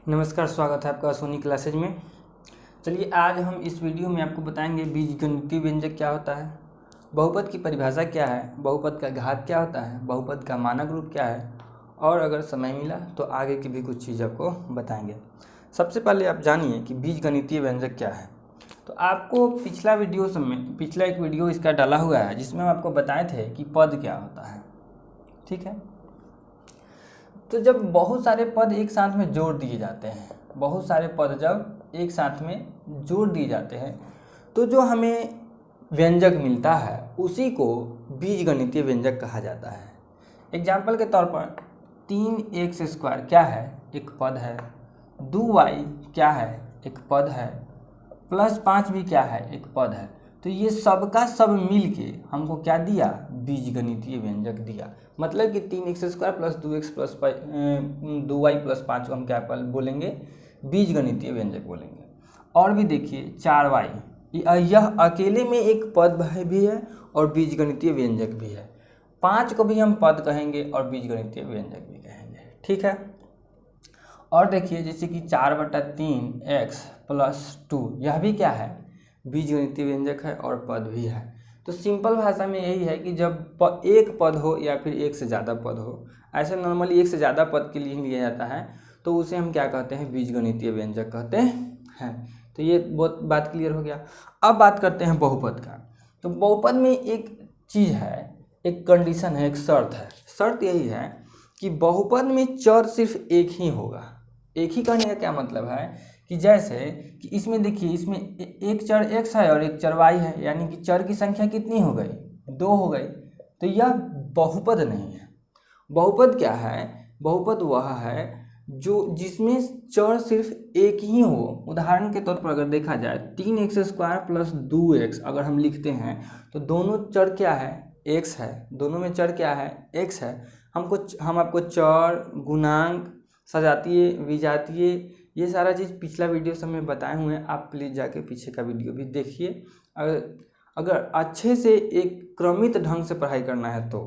नमस्कार, स्वागत है आपका सोनी क्लासेज में। चलिए आज हम इस वीडियो में आपको बताएंगे बीजगणितीय व्यंजक क्या होता है, बहुपद की परिभाषा क्या है, बहुपद का घात क्या होता है, बहुपद का मानक रूप क्या है, और अगर समय मिला तो आगे की भी कुछ चीज़ आपको बताएंगे। सबसे पहले आप जानिए कि बीजगणितीय व्यंजक क्या है। तो आपको पिछला एक वीडियो इसका डाला हुआ है जिसमें हम आपको बताए थे कि पद क्या होता है। ठीक है, तो जब बहुत सारे पद एक साथ में जोड़ दिए जाते हैं, बहुत सारे पद जब एक साथ में जोड़ दिए जाते हैं तो जो हमें व्यंजक मिलता है उसी को बीजगणितीय व्यंजक कहा जाता है। एग्जाम्पल के तौर पर 3x² क्या है, एक पद है। 2y क्या है, एक पद है। +5 भी क्या है, एक पद है। तो ये सब का सब मिल के हमको क्या दिया, बीजगणितीय व्यंजक दिया। मतलब कि 3x² + 2x + 2y + 5 को हम क्या बोलेंगे, बीजगणितीय व्यंजक बोलेंगे। और भी देखिए 4y, यह अकेले में एक पद भी है और बीजगणितीय व्यंजक भी है। 5 को भी हम पद कहेंगे और बीजगणितीय व्यंजक भी कहेंगे। ठीक है, और देखिए जैसे कि 4/3x + 2, यह भी क्या है, बीजगणितीय व्यंजक है और पद भी है। तो सिंपल भाषा में यही है कि जब एक पद हो या फिर एक से ज़्यादा पद हो, ऐसे नॉर्मली एक से ज़्यादा पद के लिए ही लिया जाता है, तो उसे हम क्या कहते हैं, बीजगणितीय व्यंजक कहते हैं। तो ये बहुत बात क्लियर हो गया। अब बात करते हैं बहुपद का। तो बहुपद में एक चीज़ है, एक कंडीशन है, एक शर्त है। शर्त यही है कि बहुपद में चर सिर्फ एक ही होगा। एक ही कहने का क्या मतलब है कि जैसे कि इसमें देखिए, इसमें एक चर x है और एक चर y है, यानी कि चर की संख्या कितनी हो गई, 2 हो गई। तो यह बहुपद नहीं है। बहुपद क्या है, बहुपद वह है जो जिसमें चर सिर्फ एक ही हो। उदाहरण के तौर पर अगर देखा जाए 3x² + 2x अगर हम लिखते हैं तो दोनों चर क्या है, x है। दोनों में चर क्या है, x है। हम आपको चर, गुणांक, सजातीय, विजातीय, ये सारा चीज़ पिछला वीडियो सब में बताए हुए हैं। आप प्लीज़ जाके पीछे का वीडियो भी देखिए। अगर अच्छे से एक क्रमित ढंग से पढ़ाई करना है तो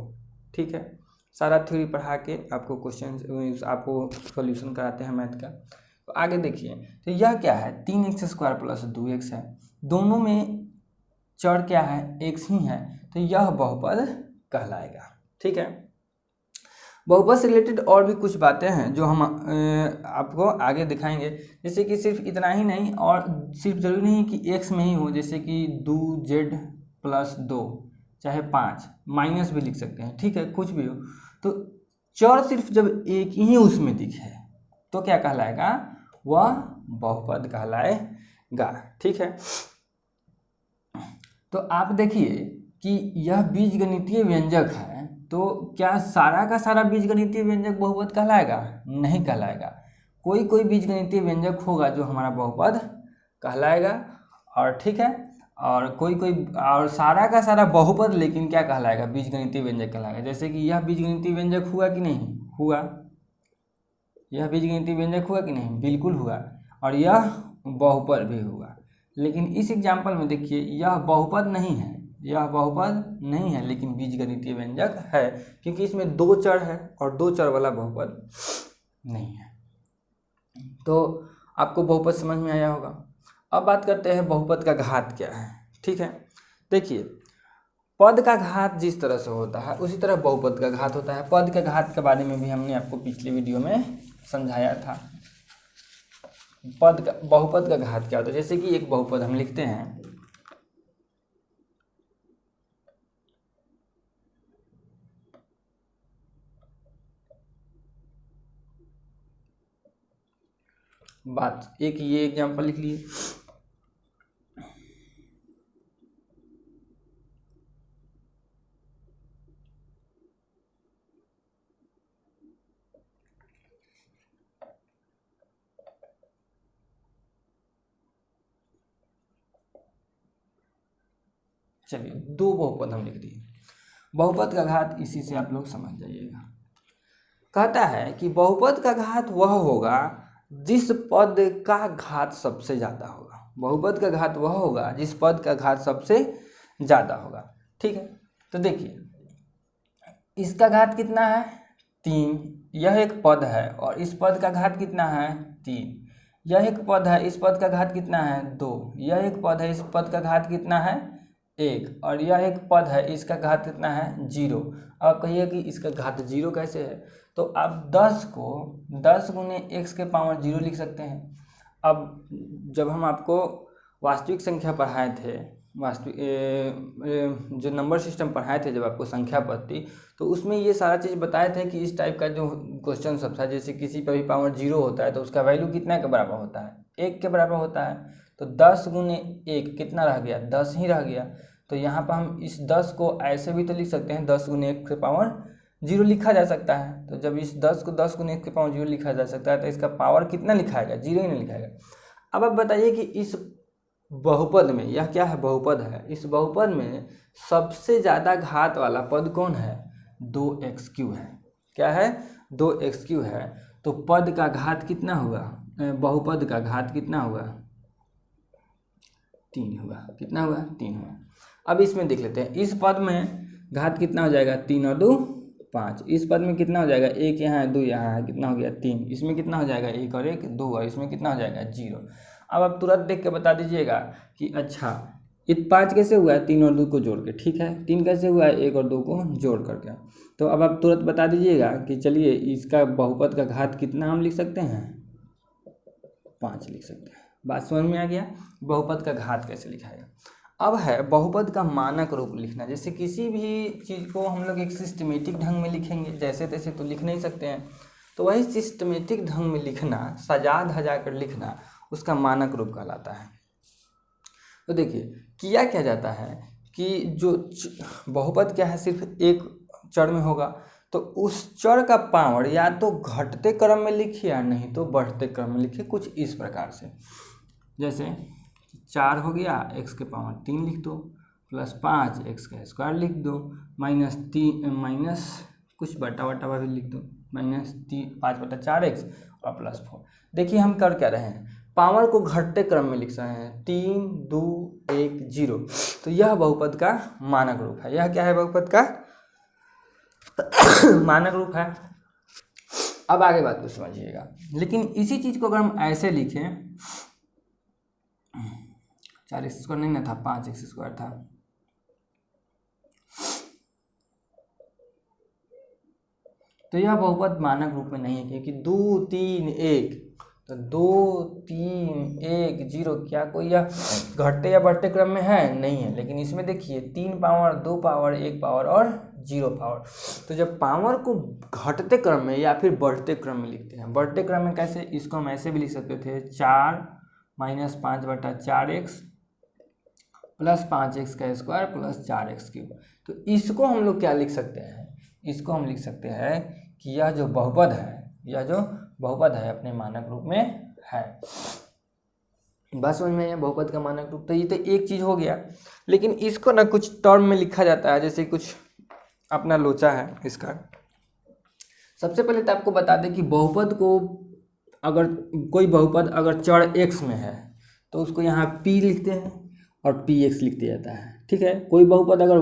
ठीक है, सारा थ्योरी पढ़ा के आपको क्वेश्चन, आपको सॉल्यूशन कराते हैं मैथ का। तो आगे देखिए, तो यह क्या है, 3x² + 2x है। दोनों में चर क्या है, x ही है। तो यह बहुपद कहलाएगा। ठीक है, बहुपद से रिलेटेड और भी कुछ बातें हैं जो हम आपको आगे दिखाएंगे। जैसे कि सिर्फ इतना ही नहीं, और सिर्फ जरूरी नहीं कि x में ही हो, जैसे कि 2z + 2 चाहे 5, माइनस भी लिख सकते हैं। ठीक है, कुछ भी हो। तो चर सिर्फ जब एक ही उसमें दिखे तो क्या कहलाएगा, वह बहुपद कहलाएगा। ठीक है, तो आप देखिए कि यह बीजगणितीय व्यंजक है, तो क्या सारा का सारा बीजगणितीय व्यंजक बहुपद कहलाएगा, नहीं कहलाएगा। कोई कोई बीजगणितीय व्यंजक होगा जो हमारा बहुपद कहलाएगा, और ठीक है, और कोई और सारा का सारा बहुपद लेकिन क्या कहलाएगा, बीजगणितीय व्यंजक कहलाएगा। जैसे कि यह बीजगणितीय व्यंजक हुआ कि नहीं हुआ, यह बीजगणितीय व्यंजक हुआ कि नहीं, बिल्कुल हुआ। और यह बहुपद भी हुआ। लेकिन इस एग्जाम्पल में देखिए, यह बहुपद नहीं है, यह बहुपद नहीं है लेकिन बीजगणितीय व्यंजक है, क्योंकि इसमें 2 चर है और 2 चर वाला बहुपद नहीं है। तो आपको बहुपद समझ में आया होगा। अब बात करते हैं बहुपद का घात क्या है। ठीक है, देखिए पद का घात जिस तरह से होता है उसी तरह बहुपद का घात होता है। पद के घात के बारे में भी हमने आपको पिछले वीडियो में समझाया था। बहुपद का घात क्या होता है, जैसे कि एक बहुपद हम लिखते हैं, बात एक ये एग्जांपल लिख लिए। चलिए 2 बहुपद हम लिख दिए। बहुपद का घात इसी से आप लोग समझ जाइएगा। कहता है कि बहुपद का घात वह होगा जिस पद का घात सबसे ज़्यादा होगा। बहुपद का घात वह होगा जिस पद का घात सबसे ज़्यादा होगा। ठीक है, तो देखिए इसका घात कितना है, 3, यह एक पद है और इस पद का घात कितना है 3। यह एक पद है, इस पद का घात कितना है 2। यह एक पद है, इस पद का घात कितना है 1। और यह एक पद है, इसका घात कितना है 0। अब कहिए कि इसका घात 0 कैसे है, तो आप 10 को 10 गुने x के पावर 0 लिख सकते हैं। अब जब हम आपको वास्तविक संख्या पढ़ाए थे, वास्तविक जो नंबर सिस्टम पढ़ाए थे, जब आपको संख्या पढ़ती, तो उसमें ये सारा चीज़ बताए थे कि इस टाइप का जो क्वेश्चन सब था, जैसे किसी पर भी पावर 0 होता है तो उसका वैल्यू कितना के बराबर होता है 1 के बराबर होता है। तो 10 गुने 1 कितना रह गया 10 ही रह गया। तो यहाँ पर हम इस 10 को ऐसे भी तो लिख सकते हैं 10 गुने 1 के पावर 0 लिखा जा सकता है। तो जब इस 10 को 10 गुने 1 के पावर 0 लिखा जा सकता है तो इसका पावर कितना लिखाएगा 0 ही नहीं लिखाएगा। अब आप बताइए कि इस बहुपद में, यह क्या है बहुपद है, इस बहुपद में सबसे ज़्यादा घात वाला पद कौन है 2x³ है। क्या है 2x³ है। तो पद का घात कितना हुआ, बहुपद का घात कितना हुआ 3 हुआ। कितना हुआ 3 हुआ। अब इसमें देख लेते हैं, इस पद में घात कितना हो जाएगा 3 और 2 5। इस पद में कितना हो जाएगा 1 यहाँ है 2 यहाँ है, कितना हो गया 3। इसमें कितना हो जाएगा 1 और 1 2 और इसमें कितना हो जाएगा 0। अब आप तुरंत देख के बता दीजिएगा कि अच्छा ये 5 कैसे हुआ है 3 और 2 को जोड़ के, ठीक है। 3 कैसे हुआ है 1 और 2 को जोड़ करके। तो अब आप तुरंत बता दीजिएगा कि चलिए इसका बहुपद का घात कितना हम लिख सकते हैं 5 लिख सकते हैं। बात समझ में आ गया, बहुपद का घात कैसे लिखाएगा। अब है बहुपद का मानक रूप लिखना। जैसे किसी भी चीज़ को हम लोग एक सिस्टमेटिक ढंग में लिखेंगे, जैसे तैसे तो लिख नहीं सकते हैं, तो वही सिस्टमेटिक ढंग में लिखना, सजा धजा कर लिखना, उसका मानक रूप कहलाता है। तो देखिए किया क्या जाता है कि जो बहुपद क्या है सिर्फ एक चर में होगा, तो उस चर का पावर या तो घटते क्रम में लिखिए या नहीं तो बढ़ते क्रम में लिखिए, कुछ इस प्रकार से। जैसे 4 हो गया, x के पावर 3 लिख दो, प्लस 5 x का स्क्वायर लिख दो, -3 माइनस कुछ बटा भी लिख दो, -5/4x और +4। देखिए हम कर क्या रहे हैं, पावर को घटते क्रम में लिख रहे हैं 3 2 1 0। तो यह बहुपद का मानक रूप है। यह क्या है बहुपद का मानक रूप है। अब आगे बात को समझिएगा। लेकिन इसी चीज़ को अगर हम ऐसे लिखें, 4x² नहीं ना था 5x² था, तो यह बहुपद मानक रूप में नहीं है, क्योंकि 2 3 1, तो 2 3 1 0 क्या कोई यह घटते या बढ़ते क्रम में है नहीं है। लेकिन इसमें देखिए 3 पावर 2 पावर 1 पावर और 0 पावर। तो जब पावर को घटते क्रम में या फिर बढ़ते क्रम में लिखते हैं, बढ़ते क्रम में कैसे, इसको हम ऐसे भी लिख सकते थे 4 -5/4x प्लस 5x का स्क्वायर प्लस 4x³। तो इसको हम लोग क्या लिख सकते हैं, इसको हम लिख सकते हैं कि यह जो बहुपद है अपने मानक रूप में है। बस समझ में है बहुपद का मानक रूप। तो ये तो एक चीज़ हो गया। लेकिन इसको ना कुछ टर्म में लिखा जाता है, जैसे कुछ अपना लोचा है इसका। सबसे पहले तो आपको बता दें कि बहुपद को, अगर कोई बहुपद अगर चर x में है तो उसको यहाँ p लिखते हैं और px लिख दिया जाता है, ठीक है। कोई बहुपद अगर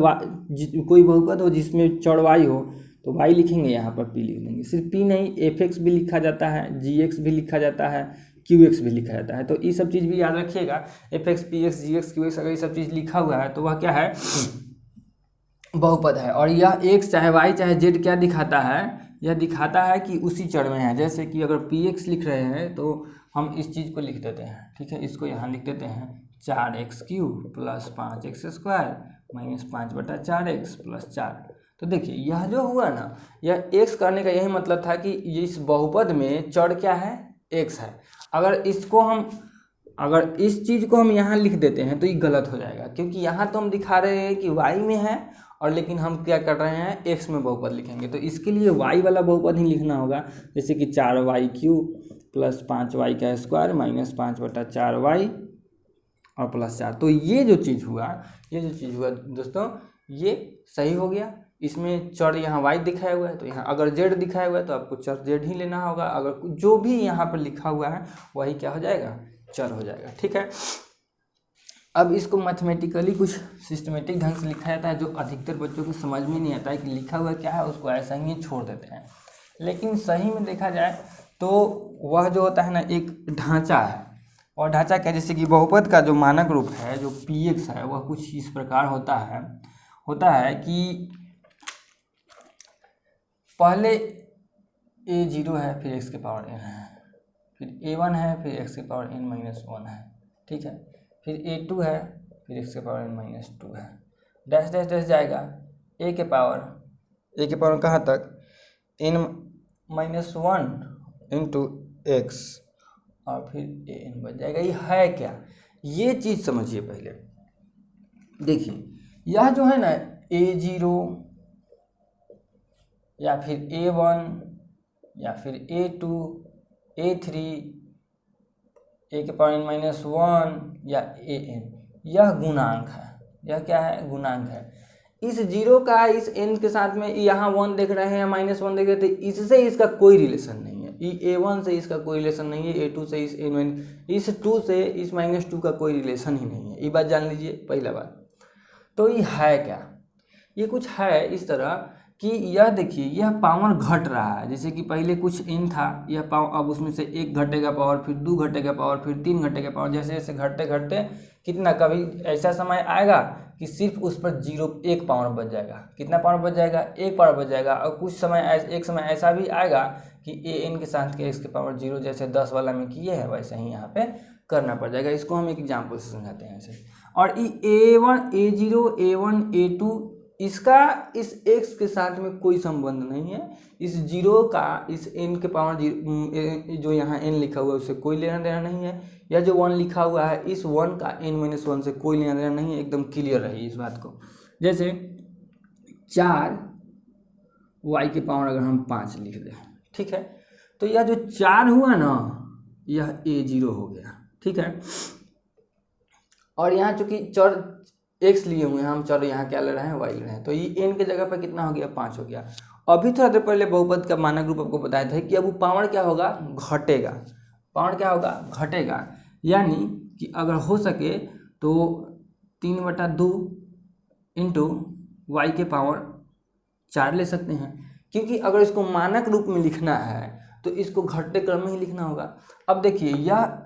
कोई बहुपद हो जिसमें चर y हो तो y लिखेंगे, यहाँ पर p लिख देंगे। सिर्फ p नहीं, fx भी लिखा जाता है, gx भी लिखा जाता है, qx भी लिखा जाता है। तो ये सब चीज़ भी याद रखिएगा। fx px gx qx अगर ये सब चीज़ लिखा हुआ है तो वह क्या है बहुपद है। और यह x चाहे y चाहे z क्या दिखाता है, यह दिखाता है कि उसी चर में है। जैसे कि अगर px लिख रहे हैं तो हम इस चीज़ को लिख देते हैं, ठीक है। इसको यहाँ लिख देते हैं 4x³ plus 5x² -5/4x plus 4। तो देखिए यह जो हुआ ना, यह x करने का यही मतलब था कि इस बहुपद में चर क्या है x है। अगर इस चीज़ को हम यहाँ लिख देते हैं तो ये गलत हो जाएगा, क्योंकि यहाँ तो हम दिखा रहे हैं कि y में है और लेकिन हम क्या कर रहे हैं x में बहुपद लिखेंगे। तो इसके लिए y वाला बहुपद ही लिखना होगा, जैसे कि 4y³ प्लस 5y का स्क्वायर -5/4y और प्लस 4। तो ये जो चीज़ हुआ दोस्तों, ये सही हो गया। इसमें चर यहाँ y दिखाया हुआ है, तो यहाँ अगर z दिखाया हुआ है तो आपको चर z ही लेना होगा। अगर जो भी यहाँ पर लिखा हुआ है वही क्या हो जाएगा चर हो जाएगा, ठीक है। अब इसको मैथमेटिकली कुछ सिस्टमेटिक ढंग से लिखा जाता है, जो अधिकतर बच्चों को समझ में नहीं आता है कि लिखा हुआ क्या है, उसको ऐसा ही छोड़ देते हैं। लेकिन सही में देखा जाए तो वह जो होता है ना एक ढांचा है। और ढांचा क्या, जैसे कि बहुपद का जो मानक रूप है जो px है वह कुछ इस प्रकार होता है कि पहले a0 है, फिर x के पावर n है, फिर a1 है, फिर x के पावर n-1 है, ठीक है, फिर a2 है, फिर x के पावर n-2 है, डैश डैश डैश जाएगा a के पावर कहाँ तक, n-1 इंटू x और फिर an बच जाएगा। ये है क्या, ये चीज़ समझिए पहले। देखिए यह जो है ना a0 या फिर a1 या फिर a2 a3 a के पावर n-1 या an, यह गुणांक है। यह क्या है, गुणांक है। इस जीरो का इस n के साथ में यहाँ 1 देख रहे हैं, -1 देख रहे थे, इससे इसका कोई रिलेशन नहीं है। a1 से इसका कोई रिलेशन नहीं है, a2 से इस इस 2 से इस -2 का कोई रिलेशन ही नहीं है। ये बात जान लीजिए पहला बात। तो ये है क्या, ये कुछ है इस तरह कि यह देखिए यह पावर घट रहा है। जैसे कि पहले कुछ n था, यह पावर अब उसमें से 1 घटेगा पावर, फिर 2 घटेगा पावर, फिर 3 घटेगा पावर, जैसे जैसे घटते घटते कितना, कभी ऐसा समय आएगा कि सिर्फ उस पर 1 पावर बच जाएगा। कितना पावर बच जाएगा, 1 पावर बच जाएगा। और कुछ समय एक समय ऐसा भी आएगा कि an के साथ के x के पावर 0, जैसे 10 वाला में किए हैं वैसे ही यहाँ पे करना पड़ जाएगा। इसको हम एक एग्जाम्पल से समझाते हैं ऐसे। और a1 a0 a1 a2 इसका इस x के साथ में कोई संबंध नहीं है। इस जीरो का इस n के पावर जो यहाँ n लिखा हुआ है उससे कोई लेना देना नहीं है। या जो 1 लिखा हुआ है इस 1 का n-1 से कोई लेना देना नहीं है। एकदम क्लियर रही इस बात को। जैसे 4 y के पावर अगर हम 5 लिख दें, ठीक है, तो यह जो 4 हुआ ना यह a0 हो गया, ठीक है। और यहाँ चूंकि चर x लिए हुए हैं, हम चर यहाँ क्या ले रहे हैं, y ले रहे हैं, तो ये n के जगह पर कितना हो गया, 5 हो गया। अभी थोड़ा देर पहले बहुपद का मानक रूप आपको बताया था कि अब वो पावर क्या होगा, घटेगा। पावर क्या होगा, घटेगा। यानी कि अगर हो सके तो 3/2 इंटू वाई के पावर 4 ले सकते हैं, क्योंकि अगर इसको मानक रूप में लिखना है तो इसको घटते क्रम में ही लिखना होगा। अब देखिए यह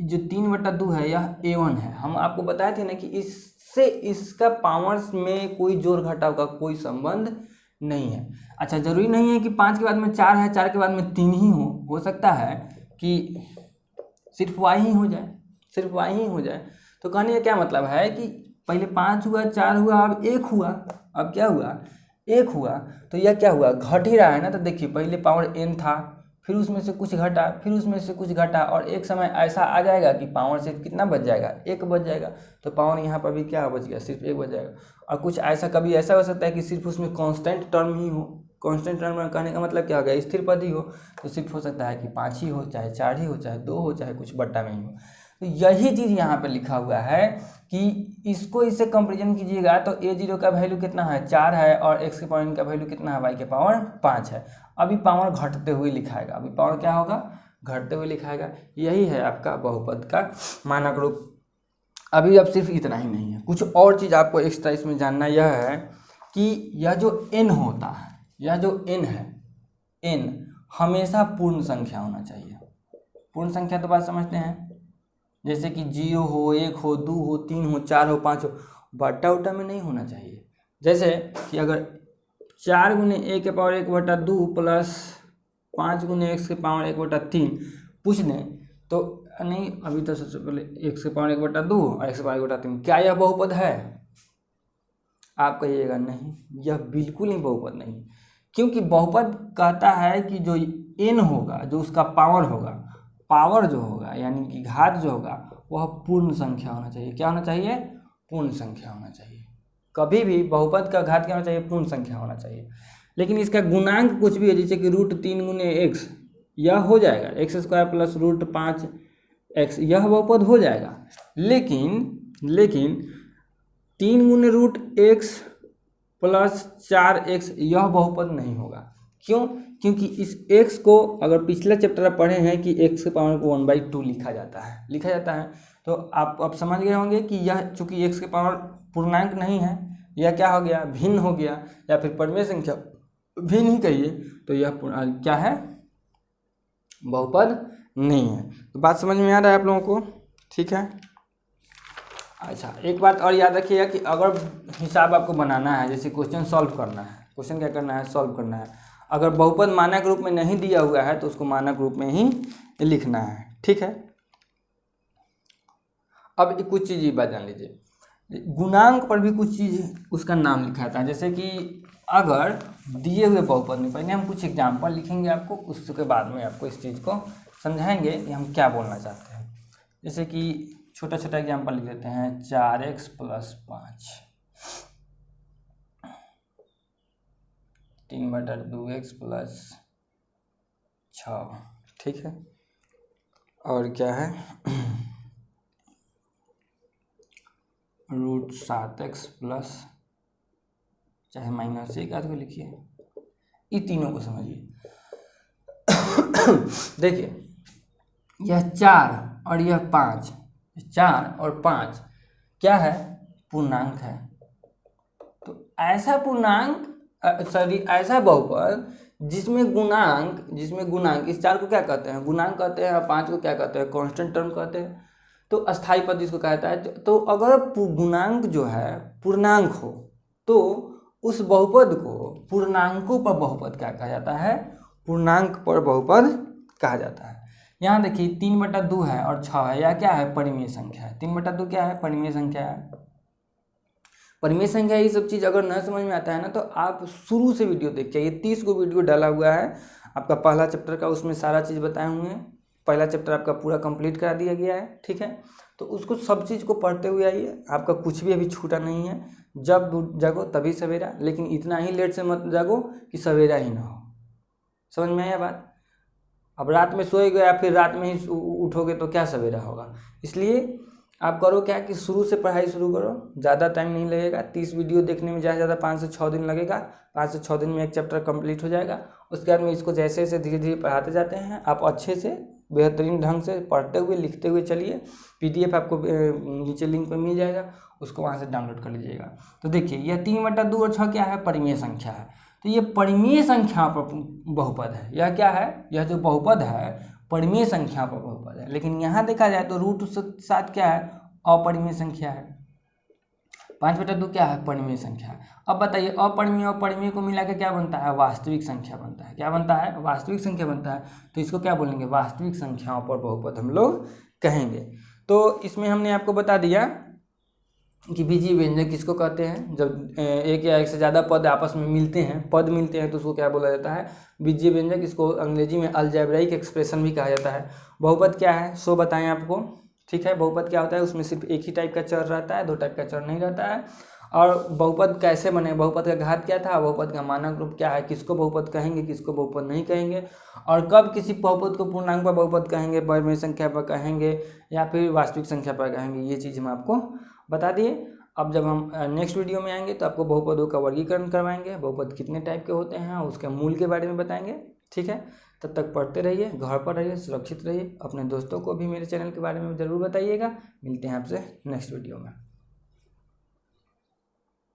जो 3/2 है यह a1 है। हम आपको बताए थे ना कि इससे इसका पावर्स में कोई जोड़ घटाव का कोई संबंध नहीं है। अच्छा, जरूरी नहीं है कि 5 के बाद में 4 है, 4 के बाद में 3 ही हो सकता है कि सिर्फ y ही हो जाए, सिर्फ y ही हो जाए। तो कहने का क्या मतलब है कि पहले 5 हुआ, 4 हुआ, अब 1 हुआ। अब क्या हुआ, 1 हुआ। तो यह क्या हुआ, घट ही रहा है ना। तो देखिए पहले पावर n था, फिर उसमें से कुछ घटा, फिर उसमें से कुछ घटा, और एक समय ऐसा आ जाएगा कि पावर से कितना बच जाएगा, 1 बच जाएगा। तो पावर यहाँ पर भी क्या बच गया, सिर्फ 1 बच जाएगा। और कुछ ऐसा कभी ऐसा हो सकता है कि सिर्फ उसमें कांस्टेंट टर्म ही हो। कांस्टेंट टर्म कहने का मतलब क्या हो गया, स्थिर पद ही हो। तो सिर्फ हो सकता है कि 5 ही हो, चाहे 4 ही हो, चाहे 2 हो, चाहे कुछ बट्टा में ही हो। तो यही चीज़ यहाँ पे लिखा हुआ है कि इसको इससे कंपेरिजन कीजिएगा तो a0 का वैल्यू कितना है, 4 है, और x के पावर n का वैल्यू कितना है, y के पावर 5 है। अभी पावर घटते हुए लिखाएगा, अभी पावर क्या होगा, घटते हुए लिखाएगा। यही है आपका बहुपद का मानक रूप। अभी अब सिर्फ इतना ही नहीं है, कुछ और चीज़ आपको एक्स्ट्रा इसमें जानना यह है कि यह जो n होता है, यह जो n है, n हमेशा पूर्ण संख्या होना चाहिए। पूर्ण संख्या तो बात समझते हैं, जैसे कि 0 हो, 1 हो, 2 हो, 3 हो, 4 हो, 5 हो, बट्टा उट्टा में नहीं होना चाहिए। जैसे कि अगर 4 गुने a के पावर 1/2 प्लस 5 गुने x के पावर 1/3 पूछ दें तो नहीं, अभी तो सबसे पहले x के पावर 1/2 और x के पावर 1/3, क्या यह बहुपद है? आप कहिएगा नहीं, यह बिल्कुल ही बहुपद नहीं। क्योंकि बहुपद कहता है कि जो n होगा, जो उसका पावर होगा, पावर जो होगा यानी कि घात जो होगा वह पूर्ण संख्या होना चाहिए। क्या होना चाहिए, पूर्ण संख्या होना चाहिए। कभी भी बहुपद का घात क्या होना चाहिए, पूर्ण संख्या होना चाहिए। लेकिन इसका गुणांक कुछ भी है, जैसे कि √3 गुने x, यह हो जाएगा x² प्लस √5x, यह बहुपद हो जाएगा। लेकिन 3 गुने √x प्लस 4x यह बहुपद नहीं होगा। क्यों? क्योंकि इस x को अगर पिछला चैप्टर आप पढ़े हैं कि x के पावर को 1/2 लिखा जाता है, तो आप समझ गए होंगे कि यह चूंकि x के पावर पूर्णांक नहीं है, यह क्या हो गया, भिन्न हो गया, या फिर परिमेय संख्या भी नहीं कहिए तो यह क्या है, बहुपद नहीं है। तो बात समझ में आ रहा है आप लोगों को, ठीक है। अच्छा, एक बात और याद रखिएगा कि अगर हिसाब आपको बनाना है, जैसे क्वेश्चन सॉल्व करना है, क्वेश्चन क्या करना है, सॉल्व करना है, अगर बहुपद मानक रूप में नहीं दिया हुआ है तो उसको मानक रूप में ही लिखना है, ठीक है। अब कुछ चीज़ ये बात जान लीजिए, गुणांक पर भी कुछ चीज़ उसका नाम लिखा था, जैसे कि अगर दिए हुए बहुपद में, पहले हम कुछ एग्जाम्पल लिखेंगे आपको, उसके बाद में आपको इस चीज़ को समझाएंगे कि हम क्या बोलना चाहते हैं। जैसे कि छोटा छोटा एग्जाम्पल लिख लेते हैं, 4x + 5, 3/2x + 6, ठीक है। और क्या है, √7x + चाहे -1 आदि को लिखिए, ये तीनों को समझिए। देखिए, यह 4 और यह 5, 4 और 5 क्या है, पूर्णांक है। तो ऐसा पूर्णांक ऐसा बहुपद जिसमें गुणांक इस 4 को क्या कहते हैं, गुणांक कहते हैं, और 5 को क्या कहते हैं, कांस्टेंट टर्म कहते हैं। तो अस्थाई पद इसको कहता है। तो अगर गुणांक जो है पूर्णांक हो तो उस बहुपद को पूर्णांकों पर बहुपद क्या कहा जाता है, पूर्णांक पर बहुपद कहा जाता है। यहाँ देखिए 3/2 है और 6 है, यह क्या है, परिमेय संख्या है। 3/2 क्या है, परिमेय संख्या है। परिमेय संख्या ये सब चीज़ अगर न समझ में आता है ना, तो आप शुरू से वीडियो देखिए, ये 30 को वीडियो डाला हुआ है आपका पहला चैप्टर का, उसमें सारा चीज़ बताए हुए हैं। पहला चैप्टर आपका पूरा कंप्लीट करा दिया गया है, ठीक है। तो उसको सब चीज़ को पढ़ते हुए आइए, आपका कुछ भी अभी छूटा नहीं है। जब जागो तभी सवेरा, लेकिन इतना ही लेट से मत जागो कि सवेरा ही ना हो। समझ में आया बात। अब रात में सोए गए, फिर रात में ही उठोगे तो क्या सवेरा होगा। इसलिए आप करो क्या कि शुरू से पढ़ाई शुरू करो, ज़्यादा टाइम नहीं लगेगा। 30 वीडियो देखने में ज़्यादा 5 से 6 दिन लगेगा। 5 से 6 दिन में एक चैप्टर कंप्लीट हो जाएगा। उसके बाद में इसको जैसे जैसे धीरे धीरे पढ़ाते जाते हैं, आप अच्छे से बेहतरीन ढंग से पढ़ते हुए लिखते हुए चलिए। PDF आपको नीचे लिंक पर मिल जाएगा, उसको वहाँ से डाउनलोड कर लीजिएगा। तो देखिए, यह 3/2 और 6 क्या है, परिमेय संख्या है। तो ये परिमेय संख्या पर बहुपद है। यह क्या है, यह जो बहुपद है परिमेय संख्या पर बहुपद है। लेकिन यहाँ देखा जाए तो √7 क्या है, अपरिमेय संख्या है। 5/2 क्या है, परिमेय संख्या है। अब बताइए, अपरिमेय और परिमेय को मिला के क्या बनता है, वास्तविक संख्या बनता है। क्या बनता है, वास्तविक संख्या बनता है। तो इसको क्या बोलेंगे, वास्तविक संख्याओं पर बहुपद हम लोग कहेंगे। तो इसमें हमने आपको बता दिया कि बीजीय व्यंजक किसको कहते हैं। जब एक या एक से ज़्यादा पद आपस में मिलते हैं, तो उसको क्या बोला जाता है, बीजीय व्यंजक। इसको अंग्रेजी में अलजेब्राइक एक्सप्रेशन भी कहा जाता है। बहुपद क्या है सो बताएं आपको, ठीक है। बहुपद क्या होता है, उसमें सिर्फ एक ही टाइप का चर रहता है, 2 टाइप का चर नहीं रहता है। और बहुपद कैसे बने, बहुपद का घात क्या था, बहुपद का मानक रूप क्या है, किसको बहुपद कहेंगे, किसको बहुपद नहीं कहेंगे, और कब किसी बहुपद को पूर्णांक पर बहुपद कहेंगे, परिमेय संख्या पर कहेंगे या फिर वास्तविक संख्या पर कहेंगे, ये चीज़ हम आपको बता दिए। अब जब हम नेक्स्ट वीडियो में आएंगे तो आपको बहुपदों का वर्गीकरण करवाएंगे, बहुपद कितने टाइप के होते हैं, उसके मूल के बारे में बताएंगे, ठीक है। तब तक पढ़ते रहिए, घर पर रहिए, सुरक्षित रहिए। अपने दोस्तों को भी मेरे चैनल के बारे में ज़रूर बताइएगा। मिलते हैं आपसे नेक्स्ट वीडियो में।